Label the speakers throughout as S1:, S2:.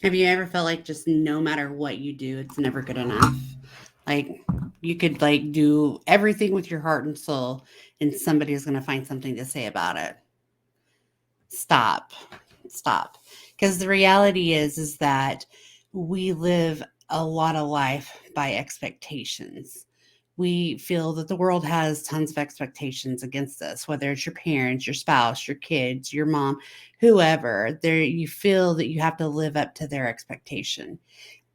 S1: Have you ever felt like just no matter what you do, it's never good enough? Like you could like do everything with your heart and soul, and somebody's going to find something to say about it. Stop. Stop. Because the reality is that we live a lot of life by expectations. We feel that the world has tons of expectations against us, whether it's your parents, your spouse, your kids, your mom, whoever. There you feel that you have to live up to their expectation.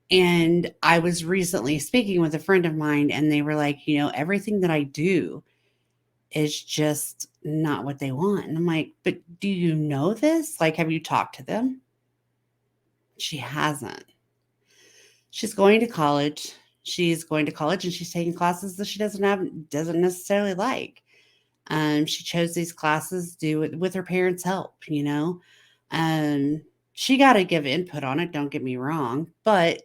S1: And I was recently speaking with a friend of mine, and they were like, everything that I do is just not what they want. And I'm like, but do you know this? Like, have you talked to them? She hasn't. She's going to college. She's going to college and she's taking classes that she doesn't necessarily like. She chose these classes to do it with her parents' help. Um, she got to give input on it, don't get me wrong, but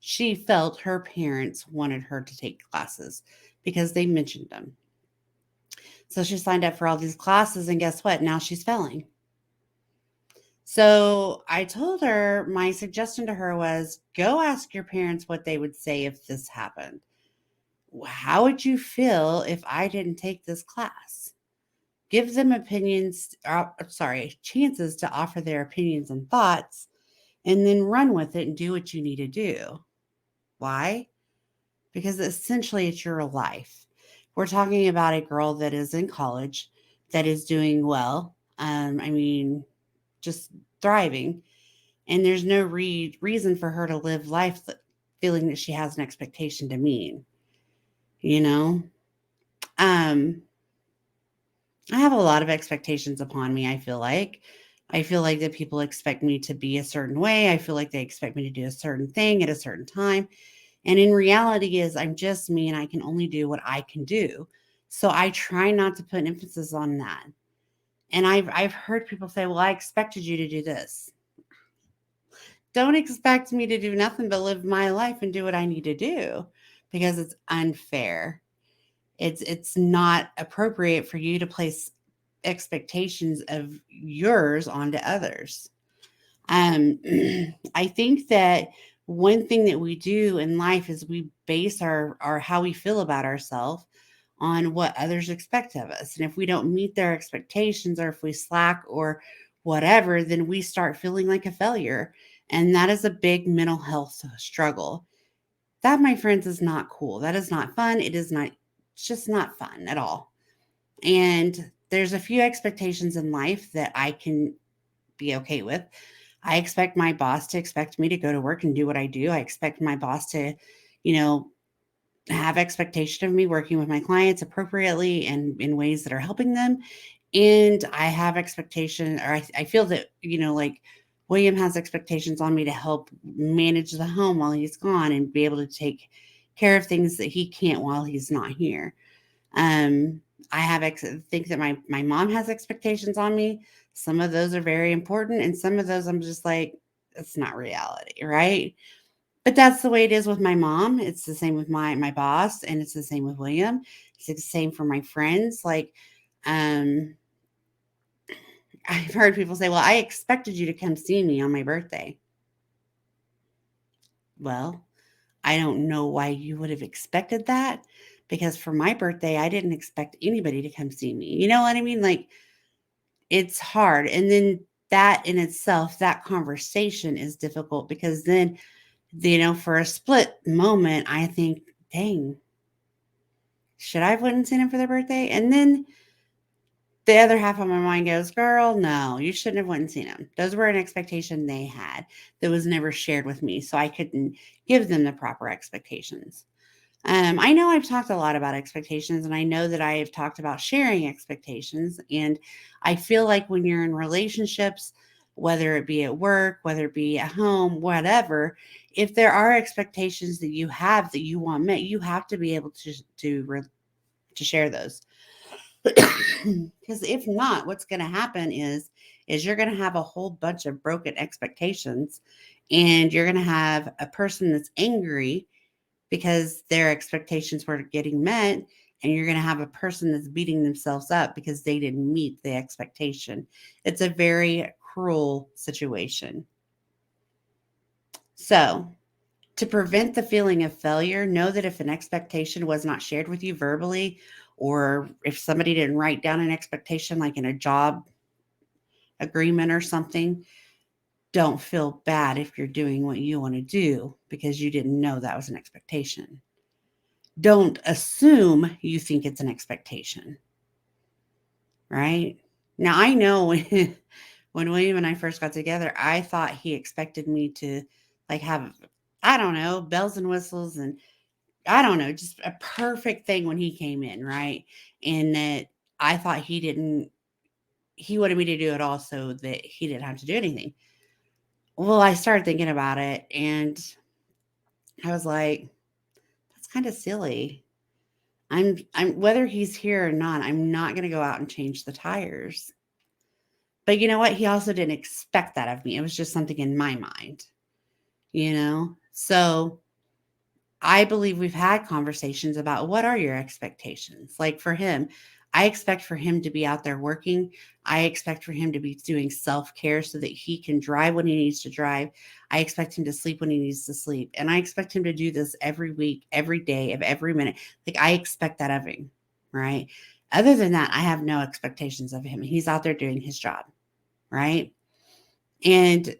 S1: she felt her parents wanted her to take classes because they mentioned them. So she signed up for all these classes, and guess what? Now she's failing. So I told her my suggestion to her was go ask your parents what they would say if this happened. How would you feel if I didn't take this class? Give them chances to offer their opinions and thoughts, and then run with it and do what you need to do. Why? Because essentially it's your life. We're talking about a girl that is in college, that is doing well. I mean, just thriving. And there's no reason for her to live life feeling that she has an expectation to meet, you know? Um, I have a lot of expectations upon me, I feel like. I feel like that people expect me to be a certain way. I feel like they expect me to do a certain thing at a certain time. And in reality is I'm just me and I can only do what I can do. So I try not to put emphasis on that. And I've heard people say, "Well, I expected you to do this." Don't expect me to do nothing but live my life and do what I need to do because it's unfair. It's not appropriate for you to place expectations of yours onto others. Um, I think that one thing that we do in life is we base our how we feel about ourselves on what others expect of us. And if we don't meet their expectations or if we slack or whatever, then we start feeling like a failure. And that is a big mental health struggle. That, my friends, is not cool. That is not fun. It's just not fun at all. And there's a few expectations in life that I can be okay with. I expect my boss to expect me to go to work and do what I do. I expect my boss to, you know, have expectation of me working with my clients appropriately and in ways that are helping them. And I have expectation, or I feel that, like William has expectations on me to help manage the home while he's gone and be able to take care of things that he can't while he's not here. Um, I think that my mom has expectations on me. Some of those are very important, and some of those I'm just like, it's not reality, right? But that's the way it is with my mom. It's the same with my boss, and it's the same with William. It's the same for my friends. Like, um, I've heard people say, "Well, I expected you to come see me on my birthday." Well, I don't know why you would have expected that because for my birthday, I didn't expect anybody to come see me. You know what I mean? Like, it's hard. And then that in itself, that conversation is difficult because then, for a split moment, I think, dang, should I have went and seen him for their birthday? And then the other half of my mind goes, girl, no, you shouldn't have went and seen him. Those were an expectation they had that was never shared with me. So I couldn't give them the proper expectations. I know I've talked a lot about expectations, and I know that I have talked about sharing expectations. And I feel like when you're in relationships, whether it be at work, whether it be at home, whatever, if there are expectations that you have that you want met, you have to be able to share those. Because if not, what's going to happen is you're going to have a whole bunch of broken expectations, and you're going to have a person that's angry because their expectations were getting met, and you're going to have a person that's beating themselves up because they didn't meet the expectation. It's a very cruel situation. So, to prevent the feeling of failure, know that if an expectation was not shared with you verbally, or if somebody didn't write down an expectation like in a job agreement or something, don't feel bad if you're doing what you want to do because you didn't know that was an expectation. Don't assume you think it's an expectation, right? Now, I know when William and I first got together, I thought he expected me to like have, I don't know, bells and whistles and I don't know, just a perfect thing when he came in, right? And that I thought he wanted me to do it all so that he didn't have to do anything. Well, I started thinking about it and I was like, that's kind of silly. I'm whether he's here or not, I'm not going to go out and change the tires. But you know what? He also didn't expect that of me. It was just something in my mind, you know? So I believe we've had conversations about what are your expectations? Like for him, I expect for him to be out there working. I expect for him to be doing self care so that he can drive when he needs to drive. I expect him to sleep when he needs to sleep. And I expect him to do this every week, every day, of every minute. Like I expect that of him, right? Other than that, I have no expectations of him. He's out there doing his job, right? And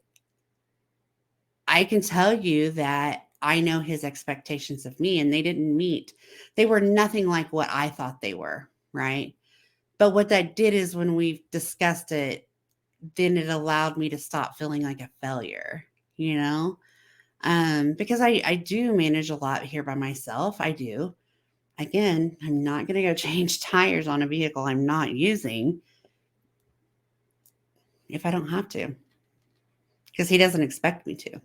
S1: I can tell you that I know his expectations of me and they didn't meet. They were nothing like what I thought they were, right? But what that did is when we discussed it, then it allowed me to stop feeling like a failure, you know? Because I do manage a lot here by myself. I do. Again, I'm not going to go change tires on a vehicle I'm not using if I don't have to, because he doesn't expect me to.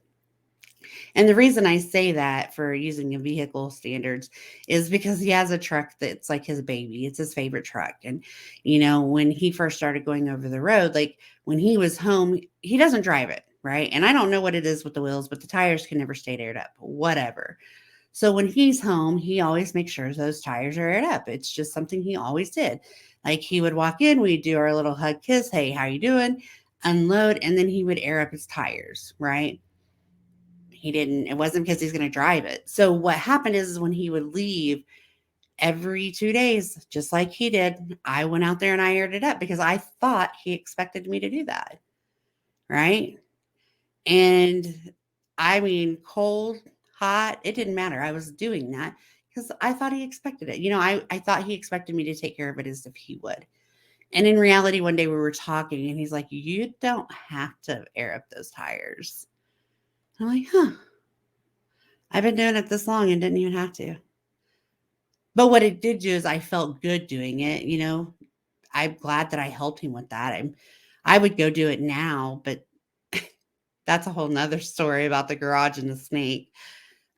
S1: And the reason I say that for using a vehicle standards is because he has a truck that's like his baby. It's his favorite truck. And, you know, when he first started going over the road, like when he was home, he doesn't drive it, right? And I don't know what it is with the wheels, but the tires can never stay aired up, whatever. So when he's home, he always makes sure those tires are aired up. It's just something he always did. Like he would walk in, we'd do our little hug kiss, hey, how you doing? Unload, and then he would air up his tires, right? He didn't, it wasn't because he's going to drive it. So what happened is when he would leave every 2 days, just like he did, I went out there and I aired it up because I thought he expected me to do that. Right. And I mean, cold, hot, it didn't matter. I was doing that because I thought he expected it. You know, I thought he expected me to take care of it as if he would. And in reality, one day we were talking and he's like, you don't have to air up those tires. I'm like, huh. I've been doing it this long and didn't even have to. But what it did do is I felt good doing it, you know? I'm glad that I helped him with that. I would go do it now, but that's a whole nother story about the garage and the snake.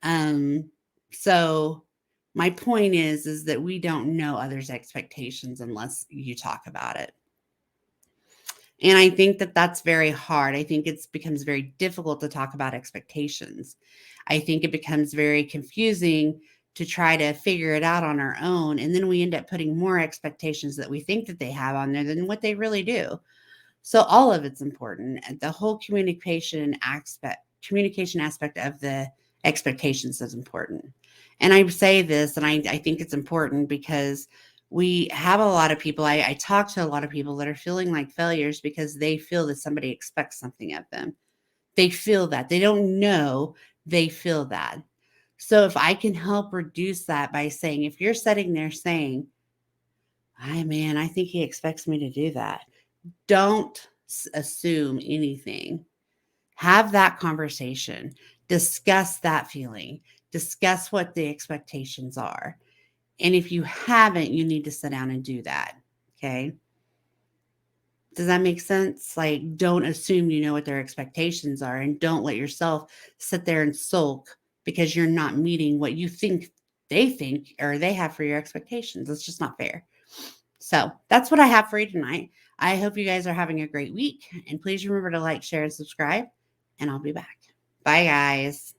S1: Um, so my point is that we don't know others' expectations unless you talk about it. And I think that that's very hard. I think it becomes very difficult to talk about expectations. I think it becomes very confusing to try to figure it out on our own. And then we end up putting more expectations that we think that they have on there than what they really do. So all of it's important. And the whole communication aspect of the expectations is important. And I say this, and I think it's important because we have a lot of people. I talk to a lot of people that are feeling like failures because they feel that somebody expects something of them. They feel that. They don't know, they feel that. So if I can help reduce that by saying, if you're sitting there saying, "Hi, man, I think he expects me to do that." Don't assume anything. Have that conversation. Discuss that feeling. Discuss what the expectations are. And if you haven't, you need to sit down and do that. Okay. Does that make sense? Like, don't assume you know what their expectations are and don't let yourself sit there and sulk because you're not meeting what you think or they have for your expectations. It's just not fair. So that's what I have for you tonight. I hope you guys are having a great week. And please remember to like, share, and subscribe. And I'll be back. Bye, guys.